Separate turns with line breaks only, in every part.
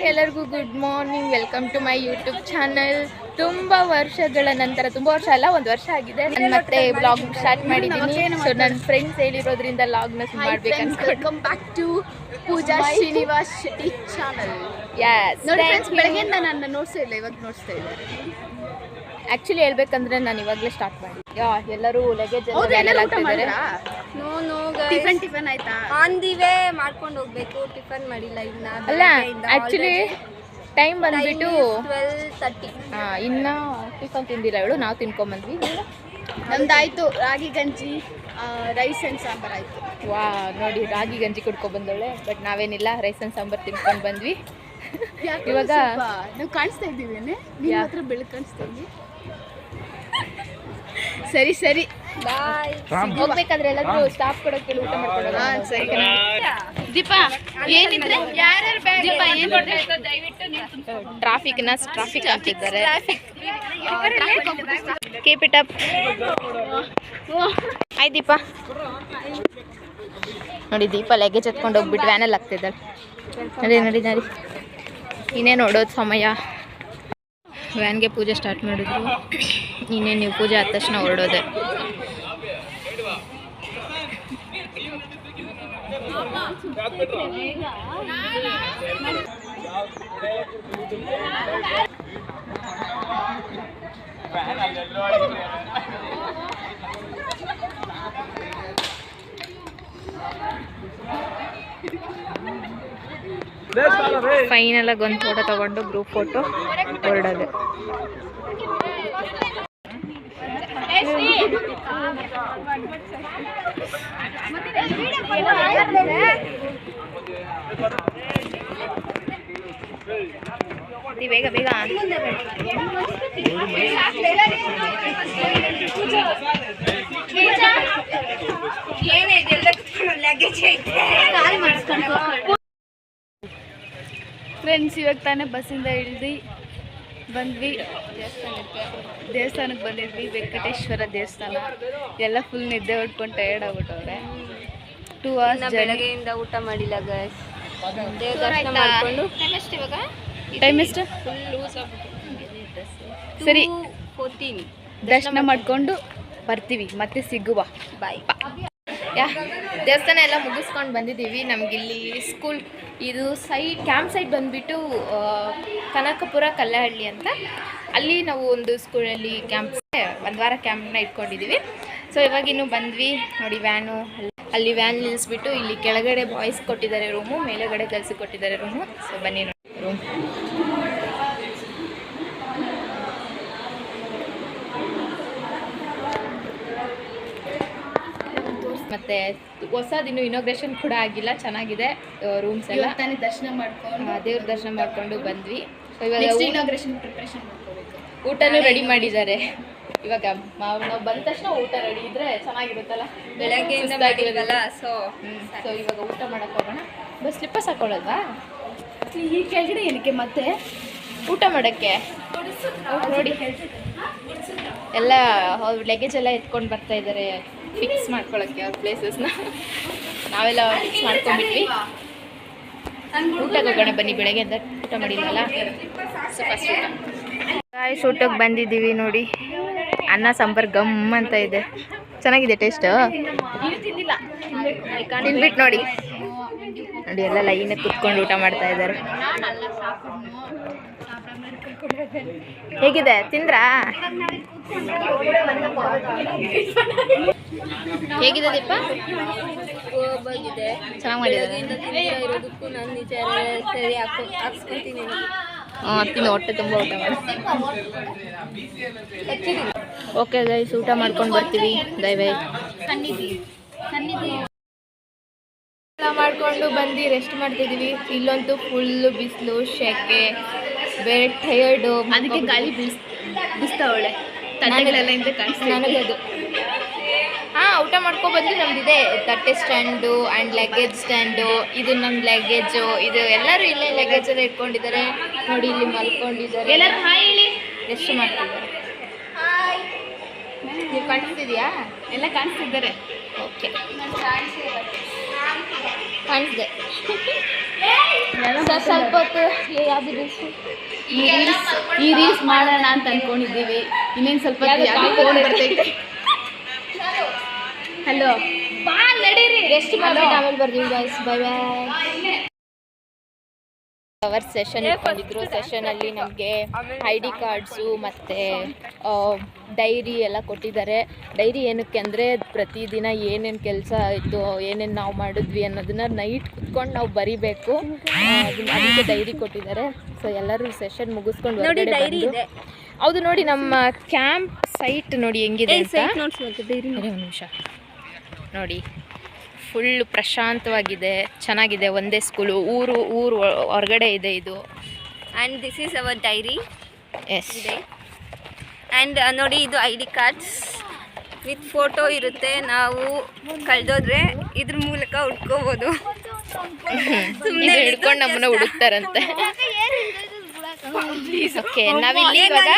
ಎಲ್ಲರಿಗೂ good morning, welcome to my YouTube channel. ತುಂಬ ವರ್ಷಗಳ ನಂತರ, ತುಂಬ ವರ್ಷ ಅಲ್ಲ, ಒಂದು ವರ್ಷ ಆಗಿದೆ, ನಾನು ಮತ್ತೆ ಬ್ಲಾಗ್ ಸ್ಟಾರ್ಟ್ ಮಾಡಿದ್ದೀನಿ. ಸೊ ನನ್ನ ಫ್ರೆಂಡ್ಸ್ ಹೇಳಿರೋದ್ರಿಂದ ಲಾಗ್ನ ಮಾಡ್ಬೇಕು ಅನ್ಕೊಂಡು.
Welcome back to Pooja Srinivas Shetty channel.
Yes,
ನೋಡಿ ಫ್ರೆಂಡ್ಸ್, ಬೆಳಗ್ಗೆಯಿಂದ ನಾನು ನೋಡ್ತಾ ಇಲ್ಲ, ಇವಾಗ ನೋಡ್ತಾ ಇದ್ದಾರೆ.
ಆ್ಯಕ್ಚುಲಿ ಹೇಳ್ಬೇಕಂದ್ರೆ ನಾನು ಇವಾಗಲೇ ಸ್ಟಾರ್ಟ್ ಮಾಡಿ. ಎಲ್ಲರೂ ಲಗೇಜ್
ಟಿಫನ್ ಆಯ್ತಾ?
ಆನ್ ದಿ ವೇ ಮಾಡ್ಕೊಂಡು ಹೋಗ್ಬೇಕು. ಟಿಫನ್ ಮಾಡಿಲ್ಲ ಇನ್ನ.
ಅಲ್ಲ, ಆ್ಯಕ್ಚುಲಿ ಟೈಮ್ ಬಂದ್ಬಿಟ್ಟು
12:30.
ಇನ್ನ ಟಿಫನ್ ತಿಂದಿಲ್ಲ ಇವಳು, ನಾವು ತಿನ್ಕೊಂಬಂದ್ವಿ.
ನಮ್ದಾಯ್ತು ರಾಗಿ ಗಂಜಿ, ರೈಸ್ ಅಂಡ್ ಸಾಂಬಾರ್ ಆಯ್ತು.
ವಾ, ನೋಡಿ ರಾಗಿ ಗಂಜಿ ಕುಡ್ಕೊಬಂದವಳೆ. ಬಟ್ ನಾವೇನಿಲ್ಲ, ರೈಸ್ ಅಂಡ್ ಸಾಂಬಾರ್ ತಿನ್ಕೊಂಡು ಬಂದ್ವಿ. ಇವಾಗ
ನಾವು ಕಾಣಿಸ್ತಾ ಇದ್ದೀವಿ, ನಿಮ್ಮ ಹತ್ರ ಬೆಳಕು ಕಾಣಿಸ್ತಾ ಇದ್ವಿ. ಸರಿ ಸರಿ,
ಬಾಯ್.
ಹೋಗ್ಬೇಕಾದ್ರೆ ಎಲ್ಲರೂ ಸ್ಟಾಫ್ ಕೊಡೋಕೆ ಊಟ ಮಾಡ್ಕೊಳ್ಳೋದು.
ದೀಪಾ ಏನಿದ್ರೆ
ಟ್ರಾಫಿಕ್ ಆಗ್ತಿದ್ದಾರೆ. Keep it up. ಆಯ್ ದೀಪಾ. ನೋಡಿ ದೀಪ ಲಗೇಜ್ ಎತ್ಕೊಂಡು ಹೋಗ್ಬಿಟ್ಟು ವ್ಯಾನಲ್ಲಿ ಆಗ್ತಿದ್ದಾಳೆ. ನಡಿ ಇನ್ನೇ ನೋಡೋದು ಸಮಯ. ವ್ಯಾನ್ಗೆ ಪೂಜೆ ಸ್ಟಾರ್ಟ್ ಮಾಡಿದ್ರು. ಇನ್ನೇನು ನೀವು ಪೂಜೆ ಆದ ತಕ್ಷಣ ಹೊರಡೋದೆ. ಫೈನಲ್ ಆಗಿ ಒಂದು ಫೋಟೋ ತಗೊಂಡು ಗ್ರೂಪ್ ಫೋಟೋ ಹೊರಡೋದು. ಬೇಗ ಬೇಗ.
ಫ್ರೆಂಡ್ಸ್, ಇವಾಗ ತಾನೇ ಬಸ್ಸಿಂದ ಬಂದ್ವಿ. ದೇವಸ್ಥಾನಕ್ಕೆ ಬಂದಿದ್ವಿ, ವೆಂಕಟೇಶ್ವರ ದೇವಸ್ಥಾನ. ಎಲ್ಲ ಫುಲ್ ನಿದ್ದೆ ಹೊಡ್ಕೊಂಡು ಟಯರ್ಡ್ ಆಗ್ಬಿಟ್ಟವ್ರೆ. 2 hours
ಬೆಳಗ್ಗೆಯಿಂದ ಊಟ ಮಾಡಿಲ್ಲ ಗೈಸ್. ದೇವ್ರ ದರ್ಶನ ಮಾಡ್ಕೊಂಡು
ಟೈಮ್ ಎಷ್ಟು? ಸರಿ,
14
ದರ್ಶನ ಮಾಡ್ಕೊಂಡು ಬರ್ತೀವಿ, ಮತ್ತೆ ಸಿಗುವ.
ಬಾಯ್.
ದೇವಸ್ಥಾನ ಎಲ್ಲ ಮುಗಿಸ್ಕೊಂಡು ಬಂದಿದ್ದೀವಿ. ನಮಗಿಲ್ಲಿ ಸ್ಕೂಲ್ ಇದು ಕ್ಯಾಂಪ್ ಸೈಟ್ ಬಂದುಬಿಟ್ಟು ಕನಕಪುರ ಕಲ್ಲಹಳ್ಳಿ ಅಂತ. ಅಲ್ಲಿ ನಾವು ಒಂದು ಸ್ಕೂಲಲ್ಲಿ ಒಂದು ವಾರ ಕ್ಯಾಂಪ್ನ ಇಟ್ಕೊಂಡಿದ್ದೀವಿ. ಸೊ ಇವಾಗಿನ್ನೂ ಬಂದ್ವಿ. ನೋಡಿ ವ್ಯಾನು, ಅಲ್ಲಿ ವ್ಯಾನ್ ನಿಲ್ಲಿಸ್ಬಿಟ್ಟು ಇಲ್ಲಿ ಕೆಳಗಡೆ ಬಾಯ್ಸ್ ಕೊಟ್ಟಿದ್ದಾರೆ ರೂಮು, ಮೇಲೆಗಡೆ ಗರ್ಲ್ಸಿಗೆ ಕೊಟ್ಟಿದ್ದಾರೆ ರೂಮು. ಸೊ ಬನ್ನಿ ನೋಡಿ ರೂಮ್. ಮತ್ತೆ ಹೊಸದಿನ್ನು ಇನಾಗ್ರೇಷನ್ ಕೂಡ ಆಗಿಲ್ಲ, ಚೆನ್ನಾಗಿದೆ ರೂಮ್ಸ್ ಎಲ್ಲ.
ತಾನೇ ದರ್ಶನ ಮಾಡ್ಕೊಂಡು
ದೇವ್ರ ದರ್ಶನ ಮಾಡ್ಕೊಂಡು ಬಂದ್ವಿ. ಸೊ ಇವಾಗ
ಇನಾಗ್ರೇಷನ್ ಪ್ರಿಪ್ರೇಷನ್ ಮಾಡ್ಕೋಬೇಕು.
ಊಟನೂ ರೆಡಿ ಮಾಡಿದ್ದಾರೆ. ಇವಾಗ ನಾವು ಬಂದ ತಕ್ಷಣ ಊಟ ರೆಡಿ ಇದ್ರೆ ಚೆನ್ನಾಗಿರುತ್ತಲ್ಲ,
ಬೆಳಗ್ಗೆಯಿಂದ ಮಾಡಿರಲ್ಲ. ಸೊ
ಇವಾಗ ಊಟ ಮಾಡಕ್ಕೆ ಹೋಗೋಣ. ಬಸ್ ಸ್ಲಿಪ್ಪರ್ಸ್ ಹಾಕೊಳ್ಳೋಲ್ವಾ
ಈ ಕೆಳಗಡೆ ಏನಕ್ಕೆ ಮತ್ತೆ
ಊಟ ಮಾಡೋಕ್ಕೆ? ನೋಡಿ ಎಲ್ಲ ಲಗೇಜ್ ಎಲ್ಲ ಎತ್ಕೊಂಡು ಬರ್ತಾ ಇದ್ದಾರೆ ಫಿಕ್ಸ್ ಮಾಡ್ಕೊಳ್ಳೋಕ್ಕೆ ಅವ್ರ ಪ್ಲೇಸಸ್ನ. ನಾವೆಲ್ಲ ಫಿಕ್ಸ್ ಮಾಡ್ಕೊಂಡ್ಬಿಟ್ವಿ. ಊಟಕ್ಕೆ ಹೋಗೋಣ ಬನ್ನಿ, ಬೆಳಗ್ಗೆ ಅಂತ ಊಟ ಮಾಡಿಲ್ಲಲ್ಲ. ಸೊ ಫಸ್ಟ್ ಊಟಕ್ಕೆ ಬಂದಿದ್ದೀವಿ. ನೋಡಿ ಅನ್ನ ಸಾಂಬಾರು ಗಮ್ ಅಂತ ಇದೆ, ಚೆನ್ನಾಗಿದೆ ಟೇಸ್ಟ್. ತಿನ್ಬಿಟ್ಟು ನೋಡಿ ಎಲ್ಲ ಲೈನಾಗಿ ಕುತ್ಕೊಂಡು ಊಟ ಮಾಡ್ತಾ ಇದ್ದಾರೆ. ಹೇಗಿದೆ, ತಿಂದ್ರಾ? ಹೇಗಿದೆ ದೀಪ? ಚೆನ್ನಾಗಿ ಮಾಡಿದ್ದಾರೆ.
ಇರೋದಕ್ಕೂ ನಾನು ನಿಜ ಸರಿ ಹಾಕ್ಸ್ಕೊತೀನಿ.
ತಿಂದು ಹೊಟ್ಟೆ ತುಂಬ ಊಟ ಮಾಡಿ. ಓಕೆ ಗೈಸ್, ಊಟ ಮಾಡ್ಕೊಂಡು ಬರ್ತೀವಿ. ಬೈ. ಊಟ ಮಾಡಿಕೊಂಡು ಬಂದು ರೆಸ್ಟ್ ಮಾಡ್ತಿದ್ದೀವಿ. ಇಲ್ಲಂತೂ ಫುಲ್ಲು ಬಿಸಿಲು, ಶೆಕೆ, ಬೇರೆ ಟಯರ್ಡು.
ಅದಕ್ಕೆ ಗಾಳಿ ಬಿಸ್ತಾವಳೆ ತಟ್ಟೆಗಳೆಲ್ಲ ಹಿಂದೆ ಕಾಣಿಸ್ತಾ
ನನಗದು. ಊಟ ಮಾಡ್ಕೊಬಂದು ನಮ್ದಿದೆ ತಟ್ಟೆ ಸ್ಟ್ಯಾಂಡು ಆ್ಯಂಡ್ ಲಗೇಜ್ ಸ್ಟ್ಯಾಂಡು. ಇದು ನಮ್ಮ ಲಗೇಜು. ಇದು ಎಲ್ಲರೂ ಇಲ್ಲೇ ಲಗೇಜ್ ಎಲ್ಲ ಇಟ್ಕೊಂಡಿದ್ದಾರೆ. ನೋಡಿ ಇಲ್ಲಿ ಮಲ್ಕೊಂಡಿದ್ದಾರೆ,
ಎಲ್ಲರೂ ಹಾಯ್ ಹೇಳಿ.
ರೆಸ್ಟ್ ಮಾಡ್ತಿದ್ದಾರೆ. ನೀವು ಕಾಣಿಸ್ತಿದ್ಯಾ?
ಎಲ್ಲ ಕಾಣಿಸ್ತಿದ್ದಾರೆ.
ಓಕೆ, ಕಾಣಿಸ್ದೆ. ಸರ್ ಸ್ವಲ್ಪ ಹೊತ್ತು ಯಾವ್ದು ಈ ರೀಲ್ಸ್ ಮಾಡೋಣ ಅಂತ ಅನ್ಕೊಂಡಿದ್ದೀವಿ. ಇನ್ನೇನು ಸ್ವಲ್ಪ ಫೋನ್ ಬರ್ತೈತೆ. ಹಲೋ ಬಾ ನಡೀರಿ, ರೆಸ್ಟ್ ಮಾಡಿ ಆಮೇಲೆ ಬರ್ತೀವಿ guys. Bye bye. Hour session ಇಟ್ಕೊಂಡಿದ್ರು. ಸೆಷನಲ್ಲಿ ನಮಗೆ ID ಕಾರ್ಡ್ಸು ಮತ್ತು ಡೈರಿ ಎಲ್ಲ ಕೊಟ್ಟಿದ್ದಾರೆ. ಡೈರಿ ಏನಕ್ಕೆ ಅಂದರೆ ಪ್ರತಿದಿನ ಏನೇನು ಕೆಲಸ ಆಯಿತು, ಏನೇನು ನಾವು ಮಾಡಿದ್ವಿ ಅನ್ನೋದನ್ನ ನೈಟ್ ಕುತ್ಕೊಂಡು ನಾವು ಬರಿಬೇಕು. ಅದಕ್ಕೆ ಡೈರಿ ಕೊಟ್ಟಿದ್ದಾರೆ. ಸೊ ಎಲ್ಲರೂ ಸೆಷನ್ ಮುಗಿಸ್ಕೊಂಡು ಹೊರಗಡೆ ಬಂದು. ಹೌದು ನೋಡಿ, ನಮ್ಮ ಕ್ಯಾಂಪ್ ಸೈಟ್ ನೋಡಿ ಹೆಂಗಿದೆ ಅಂತ. ಒಂದು ನಿಮಿಷ ನೋಡಿ, ಫುಲ್ ಪ್ರಶಾಂತವಾಗಿದೆ, ಚೆನ್ನಾಗಿದೆ. ಒಂದೇ ಸ್ಕೂಲು, ಊರು ಹೊರಗಡೆ ಇದೆ ಇದು.
And this is our dairy.
Yes
ಇದೆ. ಆ್ಯಂಡ್ ನೋಡಿ, ಇದು ID ಕಾರ್ಡ್ಸ್ ವಿತ್ ಫೋಟೋ ಇರುತ್ತೆ. ನಾವು ಕಳೆದೋದ್ರೆ ಇದ್ರ ಮೂಲಕ ಹುಡ್ಕೋಬೋದು.
ಇದು ಹಿಡ್ಕೊಂಡು ನಮ್ಮನ್ನ ಹುಡುಕ್ತಾರಂತೆ. ಓಕೆ, ನಾವಿಲ್ಲಿ ಇವಾಗ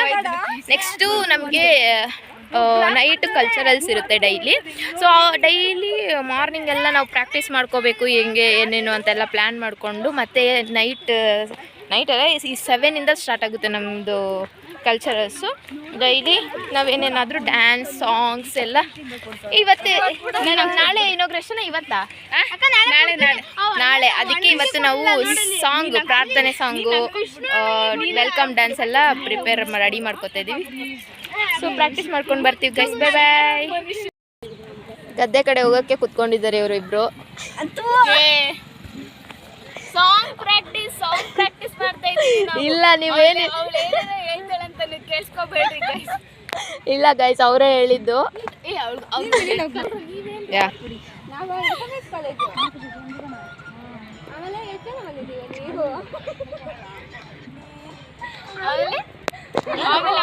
ನೆಕ್ಸ್ಟು ನಮಗೆ ನೈಟ್ ಕಲ್ಚರಲ್ಸ್ ಇರುತ್ತೆ ಡೈಲಿ. ಸೊ ಡೈಲಿ ಮಾರ್ನಿಂಗ್ ಎಲ್ಲ ನಾವು ಪ್ರಾಕ್ಟೀಸ್ ಮಾಡ್ಕೋಬೇಕು, ಹೆಂಗೆ ಏನೇನು ಅಂತೆಲ್ಲ ಪ್ಲ್ಯಾನ್ ಮಾಡಿಕೊಂಡು, ಮತ್ತು ನೈಟಲ್ಲ ಈ 7 ಸ್ಟಾರ್ಟ್ ಆಗುತ್ತೆ ನಮ್ಮದು ಕಲ್ಚರಲ್ಸು. ಡೈಲಿ ನಾವೇನೇನಾದರೂ ಡ್ಯಾನ್ಸ್, ಸಾಂಗ್ಸ್ ಎಲ್ಲ. ಇವತ್ತೇ ನಾಳೆ ಇನಾಗ್ರೇಷನ್ ಇವತ್ತಾ? ನಾಳೆ. ಅದಕ್ಕೆ ಇವತ್ತು ನಾವು ಸಾಂಗು, ಪ್ರಾರ್ಥನೆ ಸಾಂಗು, ವೆಲ್ಕಮ್ ಡ್ಯಾನ್ಸ್ ಎಲ್ಲ ರೆಡಿ ಮಾಡ್ಕೋತಾ ಇದ್ದೀವಿ. ಸೊ ಪ್ರಾಕ್ಟೀಸ್ ಮಾಡ್ಕೊಂಡು ಬರ್ತೀವಿ ಗೈಸ್. ಬೈ ಬಾಯ್. ಗದ್ದೆ ಕಡೆ ಹೋಗೋಕ್ಕೆ ಕುತ್ಕೊಂಡಿದ್ದಾರೆ ಇವರು ಇಬ್ರು. ಸಾಂಗ್ ಪ್ರಾಕ್ಟೀಸ್ ಮಾಡ್ತಾ ಇದ್ದೀವಿ. ಇಲ್ಲ ನೀವೇನು ಕೇಳಿಸ್ಕೋಬೇಡ್ರಿ ಗೈಸ್. ಇಲ್ಲ ಗೈಸ್, ಅವರೇ ಹೇಳಿದ್ದು.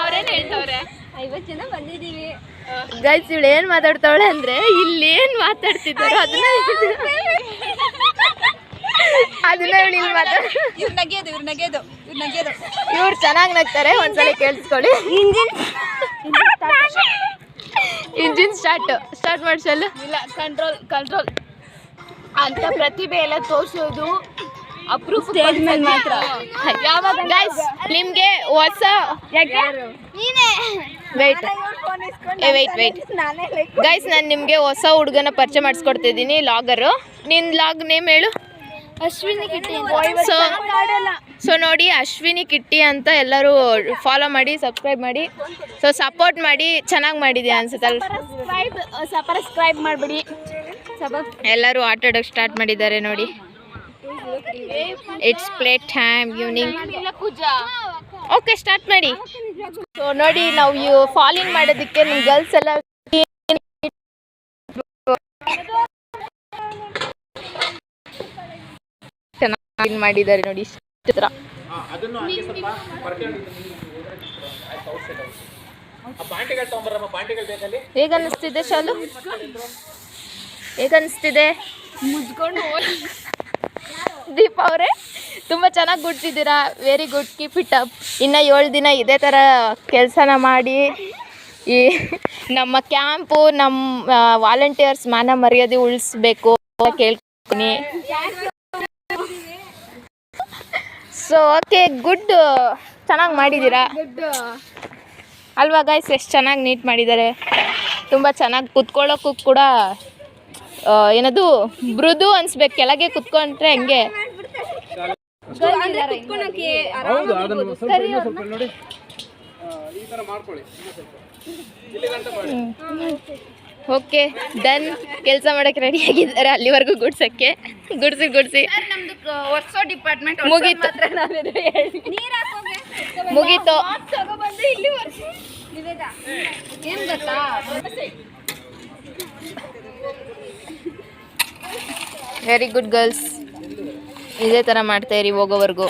ಅವ್ರೇನು ಹೇಳ್ತವ್ರೆ?
50 ಜನ ಬಂದಿದ್ದೀವಿ
ಗೈಸ್. ಇವಳು ಏನು ಮಾತಾಡ್ತಾವಳೆ ಅಂದರೆ, ಇಲ್ಲಿ ಏನು ಮಾತಾಡ್ತಿದ್ದಾರೋ ಅದನ್ನ ಇವಳು ಇಲ್ಲಿ ಇವ್ರು ಚೆನ್ನಾಗಿ ನಗ್ತಾರೆ. ಒಂದ್ಸಲ ಕೇಳಿಸ್ಕೊಳ್ಳಿ. ಇಂಜಿನ್ ಸ್ಟಾರ್ಟ್ ಮಾಡಿಸಲ್ಲ. ಇಲ್ಲ, ಕಂಟ್ರೋಲ್ ಅಂತ ಪ್ರತಿಭೆ ಎಲ್ಲ ತೋರಿಸೋದು ಅಪ್ರೂಫ್ ಮಾತ್ರ. ಗೈಸ್, ನಿಮ್ಗೆ ಹೊಸ ವೇಟ್ ಗೈಸ್, ನಾನು ನಿಮಗೆ ಹೊಸ ಹುಡುಗನ ಪರಿಚಯ ಮಾಡಿಸ್ಕೊಡ್ತಿದ್ದೀನಿ. ಲಾಗರು. ನಿನ್ನ ಲಾಗ್ ನೇಮ್ ಹೇಳು. ಅಶ್ವಿನಿ ಕಿಟ್ಟಿ. ಸೊ ನೋಡಿ, ಅಶ್ವಿನಿ ಕಿಟ್ಟಿ ಅಂತ ಎಲ್ಲರೂ ಫಾಲೋ ಮಾಡಿ, ಸಬ್ಸ್ಕ್ರೈಬ್ ಮಾಡಿ. ಸೊ ಸಪೋರ್ಟ್ ಮಾಡಿ, ಚೆನ್ನಾಗಿ ಮಾಡಿದ್ಯಾ ಅನ್ಸುತ್ತಲ್ಲ. ಸಬ್ಸ್ಕ್ರೈಬ್ ಮಾಡಿಬಿಡಿ. ಎಲ್ಲರೂ ಆಟ ಆಡೋಕ್ಕೆ ಸ್ಟಾರ್ಟ್ ಮಾಡಿದ್ದಾರೆ ನೋಡಿ. It's play time evening. Okay, start ಮಾಡಿ. ಸೊ ನೋಡಿ, ನಾವು ಫಾಲಿಂಗ್ ಮಾಡೋದಕ್ಕೆ ನಿಮ್ಮ ಗರ್ಲ್ಸ್ ಎಲ್ಲ ಚೆನ್ನಾಗಿ ಮಾಡಿದ್ದಾರೆ ನೋಡಿ. ಚಿತ್ರ ಹೇಗನ್ನಿಸ್ತಿದೆ ಶಾಲು? ಹೇಗನ್ನಿಸ್ತಿದೆ? ದೀಪ ಅವರೇ ತುಂಬ ಚೆನ್ನಾಗಿ ಗುಡ್ತಿದ್ದೀರಾ. Very good, keep it up. ಇನ್ನು 7 ದಿನ ಇದೇ ಥರ ಕೆಲಸನ ಮಾಡಿ ಈ ನಮ್ಮ ಕ್ಯಾಂಪು, ನಮ್ಮ ವಾಲಂಟಿಯರ್ಸ್ ಮಾನ ಮರ್ಯಾದೆ ಉಳಿಸ್ಬೇಕು ಕೇಳ್ತೀನಿ. So okay, good. ಚೆನ್ನಾಗಿ ಮಾಡಿದ್ದೀರಾ ಅಲ್ವಾ ಗೈಸ್? ಎಷ್ಟು ಚೆನ್ನಾಗಿ ನೀಟ್ ಮಾಡಿದ್ದಾರೆ. ತುಂಬ ಚೆನ್ನಾಗಿ ಕುತ್ಕೊಳ್ಳೋಕ್ಕೂ ಕೂಡ ಏನದು ಮೃದು ಅನ್ಸ್ಬೇಕು. ಕೆಳಗೆ ಕುತ್ಕೊಂಡ್ರೆ ಹಂಗೆ ಓಕೆ, ಡನ್. ಕೆಲಸ ಮಾಡೋಕ್ಕೆ ರೆಡಿ ಆಗಿದ್ದಾರೆ. ಅಲ್ಲಿವರೆಗೂ ಗುಡ್ಸೋಕ್ಕೆ ಗುಡ್ಸಿ ಮುಗೀತು. Very good girls. ಇದೇ ಥರ ಮಾಡ್ತಾ ಇರಿ ಹೋಗೋವರೆಗೂ.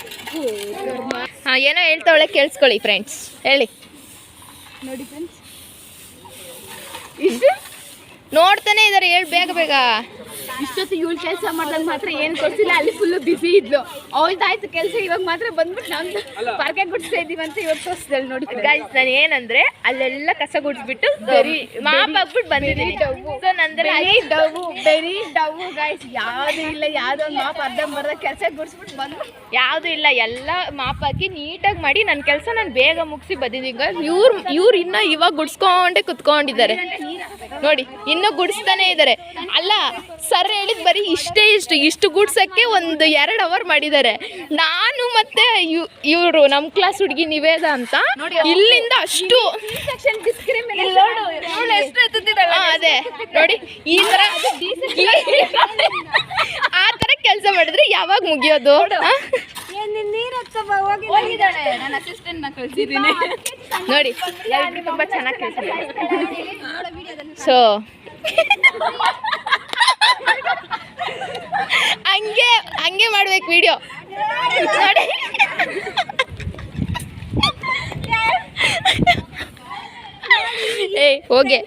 ಹಾಂ, ಏನೋ ಹೇಳ್ತಾವಳೆ, ಕೇಳಿಸ್ಕೊಳ್ಳಿ ಫ್ರೆಂಡ್ಸ್. ಹೇಳಿ.
ನೋಡಿ ಫ್ರೆಂಡ್ಸ್,
ನೋಡ್ತಾನೆ ಇದ್ದಾರೆ. ಹೇಳಿ ಬೇಗ.
ಇಷ್ಟೊತ್ತು ಇವಳು ಕೆಲಸ ಮಾಡ್ದಾಗ ಮಾತ್ರ ಏನು ಕೊಡ್ಸಿಲ್ಲ, ಅಲ್ಲಿ ಫುಲ್ಲು ಬಿಸಿ ಇದ್ಲು. ಅವಳ್ದಾಯ್ತು ಕೆಲಸ, ಇವಾಗ ಮಾತ್ರ ಬಂದ್ಬಿಟ್ಟು ನಮ್ದು ಪಾರ್ಕೆ ಗುಡಿಸ್ತಾ ಇದೀವಿ ಅಂತ ಇವಾಗ ತೋರಿಸ್ದಳು ನೋಡಿ.
ಗೈಸ್ ನಾನು ಏನಂದ್ರೆ ಅಲ್ಲೆಲ್ಲ ಕಸ ಗುಡಿಸ್ಬಿಟ್ಟು ಮಾಪ್ ಹಾಕ್ಬಿಟ್ಟು ಬಂದಿದ್ದೀನಿ. ಸೊ ನಂದ್ರೆ
ವೆರಿ ಡವ್ ಗೈಸ್, ಯಾವ್ದು ಇಲ್ಲ, ಯಾವ್ದೋ ಒಂದು ಮಾಪ್ ಅರ್ಧಂಬರ್ಧ ಕೆಲಸ ಗುಡಿಸ್ಬಿಟ್ಟು ಬಂದು
ಯಾವುದು ಇಲ್ಲ, ಎಲ್ಲ ಮಾಪ್ ಹಾಕಿ ನೀಟಾಗಿ ಮಾಡಿ ನನ್ನ ಕೆಲಸ ನಾನು ಬೇಗ ಮುಗಿಸಿ ಬಂದಿದ್ದೀನಿ. ಇವ್ರು ಇನ್ನೂ ಇವಾಗ ಗುಡ್ಸ್ಕೊಂಡೇ ಕುತ್ಕೊಂಡಿದ್ದಾರೆ ನೋಡಿ, ಇನ್ನೂ ಗುಡಿಸ್ತಾನೆ ಇದ್ದಾರೆ. ಅಲ್ಲ ಸರ್ ಹೇಳಿದ್ ಬರೀ ಇಷ್ಟು ಗುಡ್ಸಕ್ಕೆ ಒಂದು 2 ಅವರ್ ಮಾಡಿದ್ದಾರೆ. ನಾನು ಮತ್ತೆ ಇವರು ನಮ್ಮ ಕ್ಲಾಸ್ ಹುಡುಗಿ ನಿವೇದ ಅಂತ ಇಲ್ಲಿಂದ ಅಷ್ಟು ಅದೇ ನೋಡಿ, ಈ ತರ ಆ ತರ ಕೆಲಸ ಮಾಡಿದ್ರೆ ಯಾವಾಗ ಮುಗಿಯೋದು?
ನನ್ನ ಅಸಿಸ್ಟೆಂಟ್ ನ ಕಳ್ಸಿದ್ದೀನಿ
ನೋಡಿ, ತುಂಬಾ ಚೆನ್ನಾಗಿ ಕೆಲಸ. ಸೊ ಹಂಗೆ ಮಾಡ್ಬೇಕು ವಿಡಿಯೋ ನೋಡಿ. ಏಯ್ ಹೋಗೆ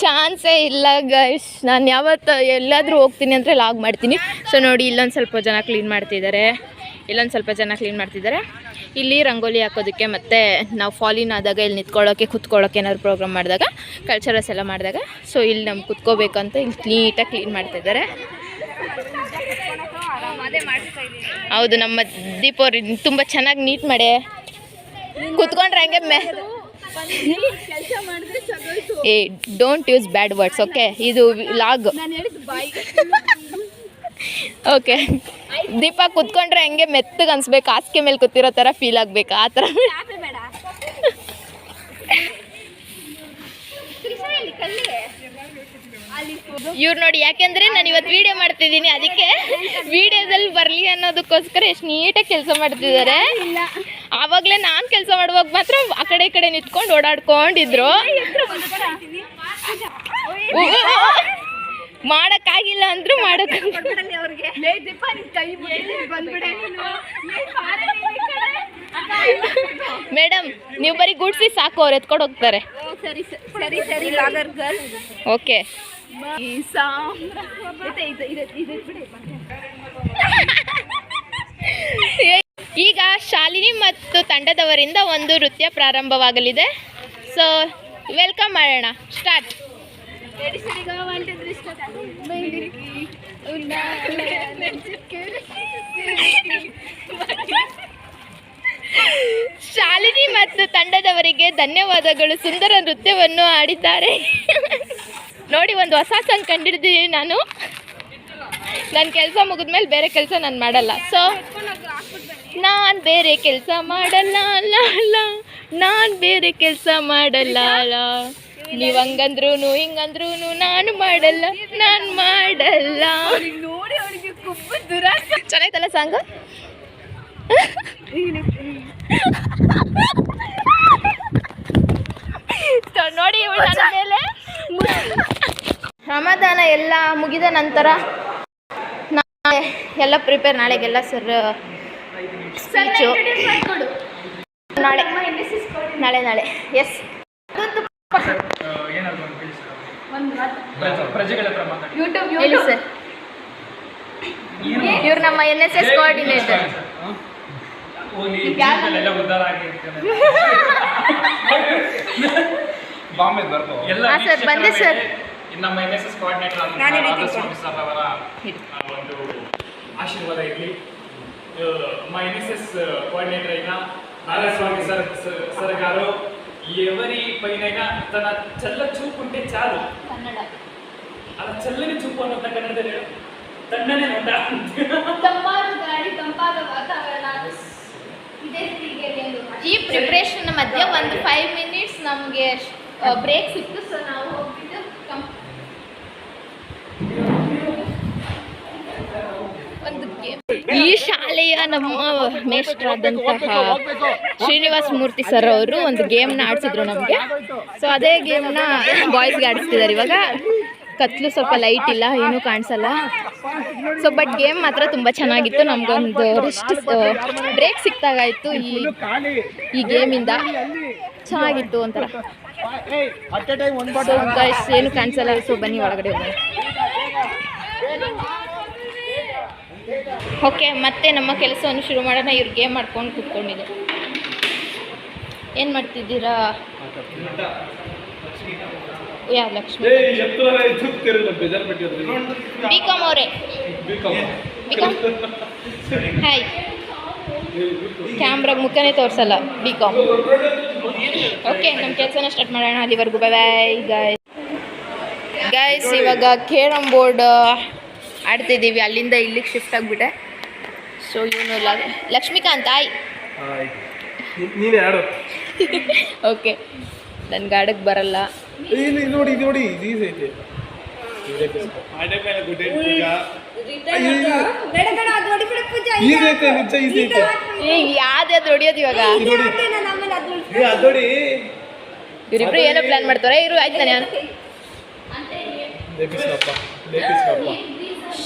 ಚಾನ್ಸೇ ಇಲ್ಲ ಗೈಸ್. ನಾನು ಯಾವತ್ತು ಎಲ್ಲಾದರೂ ಹೋಗ್ತೀನಿ ಅಂದರೆ ಲಾಗ್ ಮಾಡ್ತೀನಿ. ಸೊ ನೋಡಿ, ಇಲ್ಲೊಂದು ಸ್ವಲ್ಪ ಜನ ಕ್ಲೀನ್ ಮಾಡ್ತಿದ್ದಾರೆ, ಇಲ್ಲಿ ರಂಗೋಲಿ ಹಾಕೋದಕ್ಕೆ ಮತ್ತು ನಾವು ಫಾಲಿನ್ ಆದಾಗ ಇಲ್ಲಿ ನಿಂತ್ಕೊಳ್ಳೋಕ್ಕೆ ಕುತ್ಕೊಳ್ಳೋಕೆ ಏನಾದ್ರು ಪ್ರೋಗ್ರಾಮ್ ಮಾಡಿದಾಗ ಕಲ್ಚರಲ್ಸ್ ಎಲ್ಲ ಮಾಡಿದಾಗ ಸೊ ಇಲ್ಲಿ ನಮ್ಗೆ ಕುತ್ಕೋಬೇಕಂತ ಇಲ್ಲಿ ನೀಟಾಗಿ ಕ್ಲೀನ್ ಮಾಡ್ತಿದ್ದಾರೆ. ಹೌದು, ನಮ್ಮ ದೀಪ ಅವ್ರು ತುಂಬ ಚೆನ್ನಾಗಿ ನೀಟ್ ಮಾಡಿ ಕುತ್ಕೊಂಡ್ರೆ ಹಂಗೆ ಏ don't use bad words, okay? ಇದು ಲಾಗ್. ಓಕೆ, ದೀಪ ಕುತ್ಕೊಂಡ್ರೆ ಹಂಗೆ ಮೆತ್ತಗೆ ಅನ್ಸ್ಬೇಕು, ಹಾಸಿಗೆ ಮೇಲೆ ಕೂತಿರೋ ಥರ ಫೀಲ್ ಆಗ್ಬೇಕು, ಆ ಥರ. ಇವ್ರು ನೋಡಿ, ಯಾಕೆಂದ್ರೆ ನಾನು ಇವತ್ತು ವಿಡಿಯೋ ಮಾಡ್ತಿದ್ದೀನಿ, ಅದಕ್ಕೆ ವಿಡಿಯೋದಲ್ಲಿ ಬರಲಿ ಅನ್ನೋದಕ್ಕೋಸ್ಕರ ಎಷ್ಟು ನೀಟಾಗಿ ಕೆಲಸ ಮಾಡ್ತಿದ್ದಾರೆ. ಆವಾಗಲೇ ನಾನು ಕೆಲಸ ಮಾಡುವಾಗ ಮಾತ್ರ ಆ ಕಡೆ ಈ ಕಡೆ ನಿಂತ್ಕೊಂಡು ಓಡಾಡ್ಕೊಂಡಿದ್ರು. ಮಾಡೋಕ್ಕಾಗಿಲ್ಲ ಅಂದ್ರು ಮೇಡಮ್, ನೀವು ಬರೀ ಗುಡ್ಸಿ ಸಾಕು, ಅವ್ರು ಎತ್ಕೊಂಡು ಹೋಗ್ತಾರೆ. ಓಕೆ, ಈಗ ಶಾಲಿನಿ ಮತ್ತು ತಂಡದವರಿಂದ ಒಂದು ನೃತ್ಯ ಪ್ರಾರಂಭವಾಗಲಿದೆ. ಸೊ ವೆಲ್ಕಮ್ ಮಾಡೋಣ, ಸ್ಟಾರ್ಟ್. ಶಾಲಿನಿ ಮತ್ತು ತಂಡದವರಿಗೆ ಧನ್ಯವಾದಗಳು, ಸುಂದರ ನೃತ್ಯವನ್ನು ಆಡಿದ್ದಾರೆ. ನೋಡಿ, ಒಂದು ಹೊಸ ಸಾಂಗ್ ಕಂಡಿಡ್ತೀನಿ ನಾನು. ನನ್ನ ಕೆಲಸ ಮುಗಿದ್ಮೇಲೆ ಬೇರೆ ಕೆಲಸ ನಾನು ಮಾಡಲ್ಲ. ಸೊ ನಾನು ಬೇರೆ ಕೆಲಸ ಮಾಡಲ್ಲ, ನಾನು ಬೇರೆ ಕೆಲಸ ಮಾಡಲ್ಲ. ನೀವು ಹಂಗಂದ್ರು ಹಿಂಗಂದ್ರು ನಾನು ಮಾಡಲ್ಲ. ಚೆನ್ನಾಯ್ತಲ್ಲ ಸಾಂಗ್? ನೋಡಿ, ನನ್ನ ಮೇಲೆ ರಮದಾನ ಎಲ್ಲ ಮುಗಿದ ನಂತರ ಎಲ್ಲ ಪ್ರಿಪೇರ್, ನಾಳೆಗೆಲ್ಲ ಸರ್ ಸ್ಪೀಚು ನಾಳೆ ಎಸ್. ಹೇಳಿ ಸರ್. ಇವ್ರು ನಮ್ಮ NSS ಕೋಆರ್ಡಿನೇಟರ್. ಹಾಂ ಸರ್, ಬಂದೆ ಸರ್.
ನಮ್ಮ NSS ಕೋಆರ್ಡಿನೇಟರ್ ಸ್ವಾಮಿ ಸರ್ ಅವರ ಒಂದು ಆಶೀರ್ವಾದ ಇರಲಿ. మా NSS కోఆర్డినేటర్ అయిన నారాస్వామి సర్ గారు ఎవరి పైనైనా తన చల్ల చూపు ఉంటే చాలు. అలా చల్లని చూపు ಅನ್ನೋದ ಕನ್ನಡದಲ್ಲಿ ತಣ್ಣನೆ ನೋಟ,
ಈ ಪ್ರಿಪ್ರೇಷನ್ ಮಧ್ಯೆ ಒಂದು 5 ಮಿನಿಟ್ಸ್ ನಮಗೆ ಬ್ರೇಕ್ ಸಿಕ್ತು. ಸೊ ನಾವು ಹೋಗ್ಬಿಟ್ಟು ಈ ಶಾಲೆಯ ನಮ್ಮ ಮೇಷ್ಟ್ರಾದಂತಹ ಶ್ರೀನಿವಾಸ ಮೂರ್ತಿ ಸರ್ ಅವರು ಒಂದು ಗೇಮ್ನ ಆಡಿಸಿದ್ರು ನಮಗೆ. ಸೊ ಅದೇ ಗೇಮ್ನ ಬಾಯ್ಸ್ಗೆ ಆಡಿಸ್ತಿದ್ದಾರೆ. ಇವಾಗ ಕತ್ಲು ಸ್ವಲ್ಪ ಲೈಟ್ ಇಲ್ಲ, ಏನೂ ಕಾಣಿಸಲ್ಲ. ಸೊ ಬಟ್ ಗೇಮ್ ಮಾತ್ರ ತುಂಬ ಚೆನ್ನಾಗಿತ್ತು. ನಮಗೊಂದು ರೆಸ್ಟ್ ಬ್ರೇಕ್ ಸಿಕ್ತಾಗಾಯಿತು ಈ ಗೇಮಿಂದ. ಚೆನ್ನಾಗಿತ್ತು ಒಂಥರ. ಸೊ ಗೈಸ್ ಏನು ಕಾಣಿಸಲ್ಲ, ಸೊ ಬನ್ನಿ ಒಳಗಡೆ ಹೋಗೋಣ. ಓಕೆ, ಮತ್ತೆ ನಮ್ಮ ಕೆಲಸವನ್ನು ಶುರು ಮಾಡೋಣ. ಇವ್ರು ಗೇಮ್ ಮಾಡ್ಕೊಂಡು ಕೂತ್ಕೊಂಡಿದೆ. ಏನು ಮಾಡ್ತಿದ್ದೀರಾ? ಯಾ ಲಕ್ಷ್ಮಿ ಬಿಕಾಮ್ ಅವರೇ, ಬಿಕಾಮ್ ಹಾಯ್. ಕ್ಯಾಮ್ರಾಗ ಮುಖನೇ ತೋರಿಸಲ್ಲ, ಬಿಕಾಮ್. ಓಕೆ, ನಮ್ಮ ಕೆಲಸನ ಸ್ಟಾರ್ಟ್ ಮಾಡೋಣ. ಅಲ್ಲಿವರೆಗೂ ಬೈ ಬಾಯ್ ಗೈಸ್. ಇವಾಗ ಕೇರಮ್ ಬೋರ್ಡ್ ಆಡ್ತಿದ್ದೀವಿ. ಅಲ್ಲಿಂದ ಇಲ್ಲಿಗೆ ಶಿಫ್ಟ್ ಆಗಿಬಿಟ್ಟೆ. ಸೊ ಇವನು ಲಕ್ಷ್ಮೀಕಾಂತ್ ಆಯ್.
ನೀನೇ ಆಡು.
ಓಕೆ, ನನ್ಗೆ ಆಡಕ್ಕೆ ಬರಲ್ಲ.
ನೋಡಿ ಈಸಿ ಐತೆ. ಈಸಿ ಐತೆ, ನಿಜ ಈಸಿ ಐತೆ.
ಯಾವ್ದು ಹೊಡಿಯೋದು ಇವಾಗ?
ನೋಡಿ
ಇವರಿಬ್ರು ಏನೋ ಪ್ಲಾನ್ ಮಾಡ್ತಾರೆ. ಇರು ಆಯ್ತು ನಾನು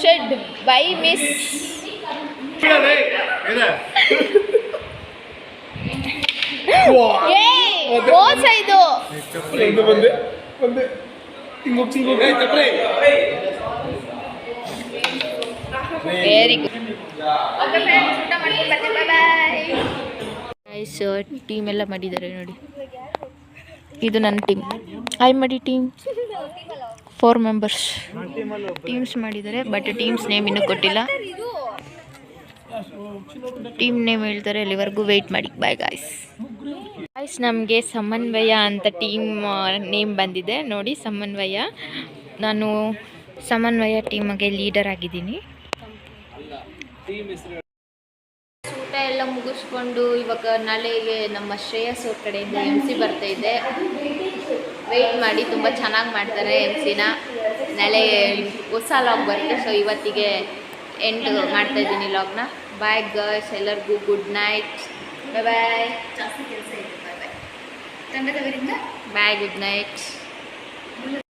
ಶೆಡ್ ಬೈ ಮಿಸ್ ಮೋಸ ಇದು.
ಬಂದೆ ಹಿಂಗೋಗಿ
ವೆರಿ ಗುಡ್. ನೈಸ್. ಟೀಮ್ ಎಲ್ಲ ಮಾಡಿದ್ದಾರೆ ನೋಡಿ. ಇದು ನನ್ನ ಟೀಮ್. ಆಯ್ ಮಾಡಿ ಟೀಮ್ 4 ಮೆಂಬರ್ಸ್ ಟೀಮ್ಸ್ ಮಾಡಿದ್ದಾರೆ. ಬಟ್ ಟೀಮ್ಸ್ ನೇಮ್ ಇನ್ನೂ ಕೊಟ್ಟಿಲ್ಲ. ಟೀಮ್ ನೇಮ್ ಹೇಳ್ತಾರೆ, ಅಲ್ಲಿವರೆಗೂ ವೆಯ್ಟ್ ಮಾಡಿ. Bye guys. ನಮಗೆ ಸಮನ್ವಯ ಅಂತ ಟೀಮ್ ನೇಮ್ ಬಂದಿದೆ ನೋಡಿ, ಸಮನ್ವಯ. ನಾನು ಸಮನ್ವಯ ಟೀಮಗೆ ಲೀಡರ್ ಆಗಿದ್ದೀನಿ. ಊಟ ಎಲ್ಲ ಮುಗಿಸ್ಕೊಂಡು ಇವಾಗ ನಾಳೆಗೆ ನಮ್ಮ ಶ್ರೇಯಸ್ ಅವ್ರ ಕಡೆಯಿಂದ MC ಬರ್ತಾ ಇದೆ. ವೆಯ್ಟ್ ಮಾಡಿ, ತುಂಬ ಚೆನ್ನಾಗಿ ಮಾಡ್ತಾರೆ MCನ. ನಾಳೆ ಹೊಸ ಲಾಗ್ ಬರುತ್ತೆ. ಸೊ ಇವತ್ತಿಗೆ ಎಂಡ್ ಮಾಡ್ತಾ ಇದ್ದೀನಿ ಲಾಗ್ನ. ಬಾಯ್ ಗರ್ಸ್, ಎಲ್ಲರಿಗೂ ಗುಡ್ ನೈಟ್. ಬಾಯ್ ಬಾಯ್. ಜಾಸ್ತಿ ಕೆಲಸ ಇದೆ. ಬಾಯ್ ಬಾಯ್. ಬಾಯ್, ಗುಡ್ ನೈಟ್.